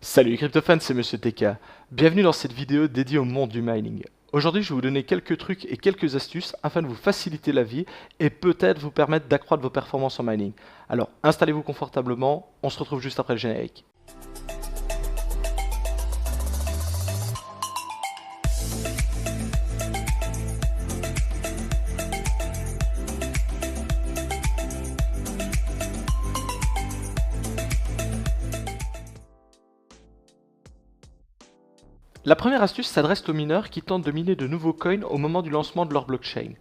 Salut les cryptofans, c'est Monsieur TK. Bienvenue dans cette vidéo dédiée au monde du mining. Aujourd'hui, je vais vous donner quelques trucs et quelques astuces afin de vous faciliter la vie et peut-être vous permettre d'accroître vos performances en mining. Alors, installez-vous confortablement, on se retrouve juste après le générique. La première astuce s'adresse aux mineurs qui tentent de miner de nouveaux coins au moment du lancement de leur blockchain.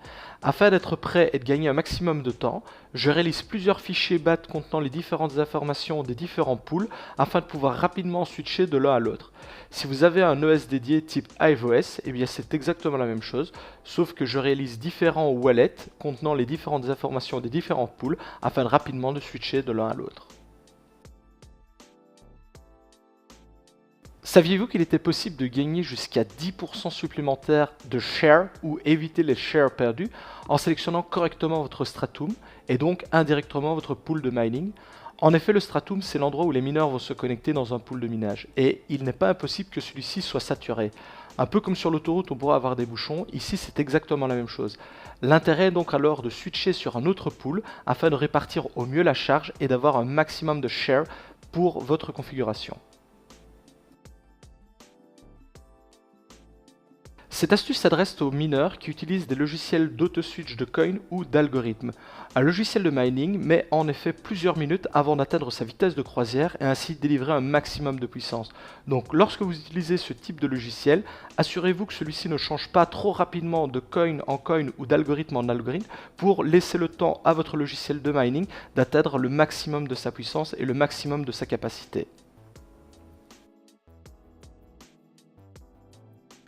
Afin d'être prêt et de gagner un maximum de temps, je réalise plusieurs fichiers BAT contenant les différentes informations des différents pools afin de pouvoir rapidement switcher de l'un à l'autre. Si vous avez un OS dédié type HiveOS, eh bien c'est exactement la même chose, sauf que je réalise différents wallets contenant les différentes informations des différents pools afin de rapidement de switcher de l'un à l'autre. Saviez-vous qu'il était possible de gagner jusqu'à 10% supplémentaire de share ou éviter les shares perdus en sélectionnant correctement votre stratum et donc indirectement votre pool de mining? En effet, le stratum, c'est l'endroit où les mineurs vont se connecter dans un pool de minage et il n'est pas impossible que celui-ci soit saturé. Un peu comme sur l'autoroute, on pourra avoir des bouchons, ici c'est exactement la même chose. L'intérêt est donc alors de switcher sur un autre pool afin de répartir au mieux la charge et d'avoir un maximum de share pour votre configuration. Cette astuce s'adresse aux mineurs qui utilisent des logiciels d'auto-switch de coins ou d'algorithmes. Un logiciel de mining met en effet plusieurs minutes avant d'atteindre sa vitesse de croisière et ainsi délivrer un maximum de puissance. Donc lorsque vous utilisez ce type de logiciel, assurez-vous que celui-ci ne change pas trop rapidement de coin en coin ou d'algorithme en algorithme pour laisser le temps à votre logiciel de mining d'atteindre le maximum de sa puissance et le maximum de sa capacité.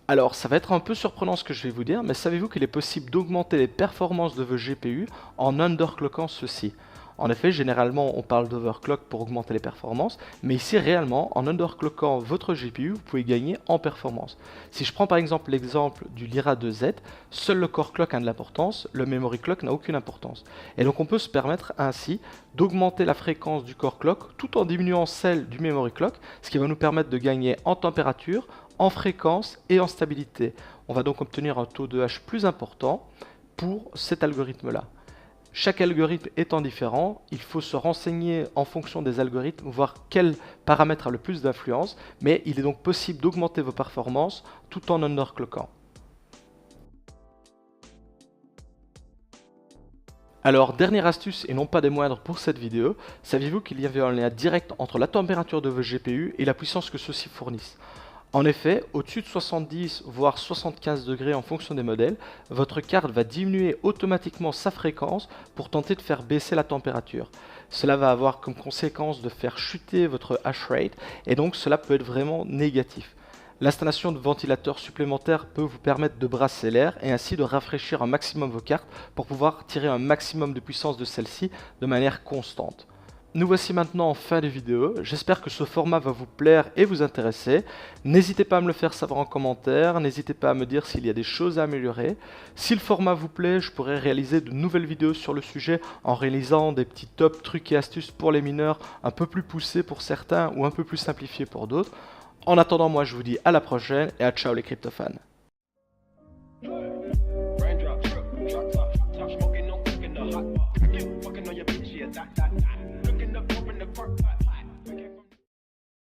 Alors, ça va être un peu surprenant ce que je vais vous dire, mais savez-vous qu'il est possible d'augmenter les performances de vos GPU en underclockant ceci? En effet, généralement, on parle d'overclock pour augmenter les performances, mais ici, réellement, en underclockant votre GPU, vous pouvez gagner en performance. Si je prends par exemple l'exemple du Lyra 2Z, seul le core clock a de l'importance, le memory clock n'a aucune importance. Et donc, on peut se permettre ainsi d'augmenter la fréquence du core clock tout en diminuant celle du memory clock, ce qui va nous permettre de gagner en température, en fréquence et en stabilité. On va donc obtenir un taux de hash plus important pour cet algorithme-là. Chaque algorithme étant différent, il faut se renseigner en fonction des algorithmes, voir quel paramètre a le plus d'influence, mais il est donc possible d'augmenter vos performances tout en underclockant. Alors, dernière astuce et non pas des moindres pour cette vidéo, saviez-vous qu'il y avait un lien direct entre la température de vos GPU et la puissance que ceux-ci fournissent? En effet, au-dessus de 70 voire 75 degrés en fonction des modèles, votre carte va diminuer automatiquement sa fréquence pour tenter de faire baisser la température. Cela va avoir comme conséquence de faire chuter votre hash rate et donc cela peut être vraiment négatif. L'installation de ventilateurs supplémentaires peut vous permettre de brasser l'air et ainsi de rafraîchir un maximum vos cartes pour pouvoir tirer un maximum de puissance de celle-ci de manière constante. Nous voici maintenant en fin de vidéo, j'espère que ce format va vous plaire et vous intéresser. N'hésitez pas à me le faire savoir en commentaire, n'hésitez pas à me dire s'il y a des choses à améliorer. Si le format vous plaît, je pourrais réaliser de nouvelles vidéos sur le sujet en réalisant des petits top trucs et astuces pour les mineurs, un peu plus poussés pour certains ou un peu plus simplifiés pour d'autres. En attendant, moi je vous dis à la prochaine et à ciao les cryptofans.